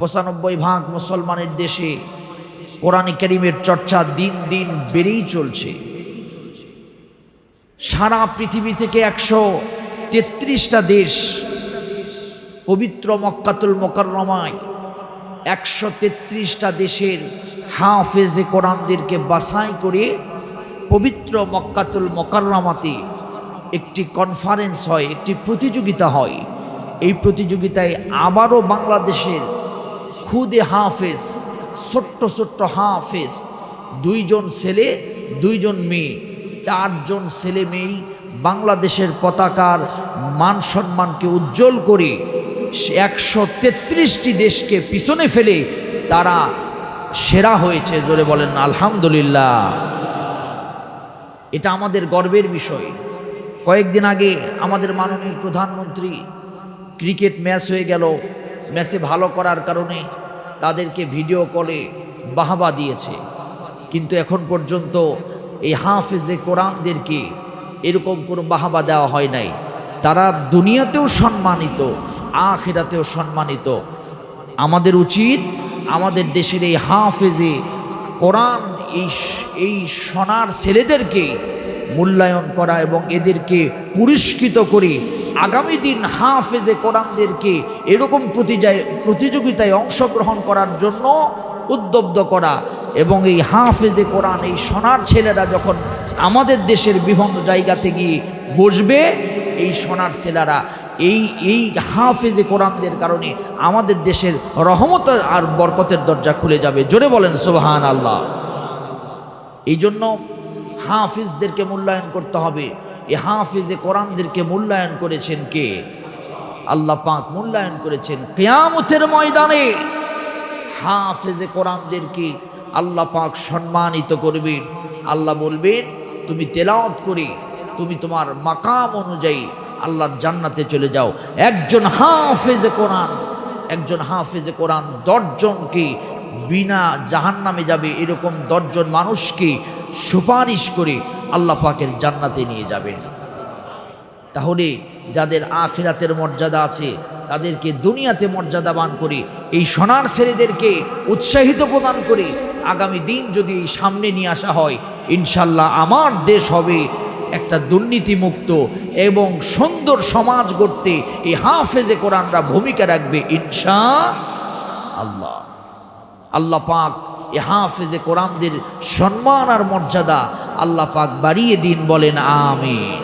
৯৫% মুসলমানের দেশে কোরআন কারীমের চর্চা দিন দিন বেড়েই চলছে। সারা পৃথিবী থেকে ১৩৩টা দেশ পবিত্র মক্কাতুল মোকাররমায় ১৩৩টা দেশের হাফেজে কোরআনদেরকে বাছাই করে পবিত্র মক্কাতুল মোকাররমাতে একটি কনফারেন্স হয়, একটি প্রতিযোগিতা হয়। এই প্রতিযোগিতায় আবারও বাংলাদেশের খুদে হাফেজ, ছোট্ট ছোট্ট হাফেজ, ২ জন ছেলে ২ জন মেয়ে, ৪ জন ছেলে মেয়েই বাংলাদেশের পতাকার মান সম্মানকে উজ্জ্বল করে ১৩৩টি দেশকে পিছনে ফেলে তারা সেরা হয়েছে। জোরে বলেন আলহামদুলিল্লাহ। এটা আমাদের গর্বের বিষয়। কয়েকদিন আগে আমাদের মাননীয় প্রধানমন্ত্রী ক্রিকেট ম্যাচ হয়ে গেল, ম্যাচে ভালো করার কারণে তাদেরকে ভিডিও কলে বাহবা দিয়েছে, কিন্তু এখন পর্যন্ত এই হাফেজে কোরআনদেরকে এরকম কোনো বাহবা দেওয়া হয় নাই। তারা দুনিয়াতেও সম্মানিত, আখিরাতেও সম্মানিত। আমাদের উচিত আমাদের দেশের এই হাফেজে কোরআন এই সোনার ছেলেদেরকে মূল্যায়ন করা এবং এদেরকে পুরস্কৃত করে আগামী দিন হাফেজে কোরআনদেরকে এরকম প্রতিযোগিতায় অংশগ্রহণ করার জন্য উদ্বুদ্ধ করা। এবং এই হাফেজে কোরআন এই সোনার ছেলেরা যখন আমাদের দেশের বিভিন্ন জায়গাতে গিয়ে বসবে, এই সোনার ছেলেরা এই হাফেজে কোরআনদের কারণে আমাদের দেশের রহমত আর বরকতের দরজা খুলে যাবে। জোরে বলেন সুবহানাল্লাহ। এই জন্য হাফিজদেরকে মূল্যায়ন করতে হবে। এই হাফিজে কোরআনদেরকে মূল্যায়ন করেছেন কে? আল্লাহ পাক মূল্যায়ন করেছেন। কিয়ামতের ময়দানে হাফিজে কোরআনদেরকে আল্লাহ পাক সম্মানিত করবেন। আল্লাহ বলবেন, তুমি তেলাওয়াত করে তুমি তোমার মাকাম অনুযায়ী আল্লাহর জান্নাতে চলে যাও। একজন হাফিজে কোরআন ১০ জনকে বিনা জাহান্নামে যাবে এরকম ১০ জন মানুষকে সুপারিশ করে আল্লাহ পাকের জান্নাতে নিয়ে যাবে। তাহলে যাদের আখিরাতের মর্যাদা আছে তাদেরকে দুনিয়াতে মর্যাদাবান করে এই সোনার ছেলেদেরকে উৎসাহিত প্রদান করে আগামী দিন যদি এই সামনে নিয়ে আসা হয়, ইনশাল্লাহ আমার দেশ হবে একটা দুর্নীতিমুক্ত এবং সুন্দর সমাজ গড়তে এই হাফেজে কোরআনরা ভূমিকা রাখবে ইনশাআল্লাহ। আল্লাহ পাক এই হাফেজে কোরআনদের সম্মান আর মর্যাদা আল্লাহ পাক বাড়িয়ে দিন, বলেন আমিন।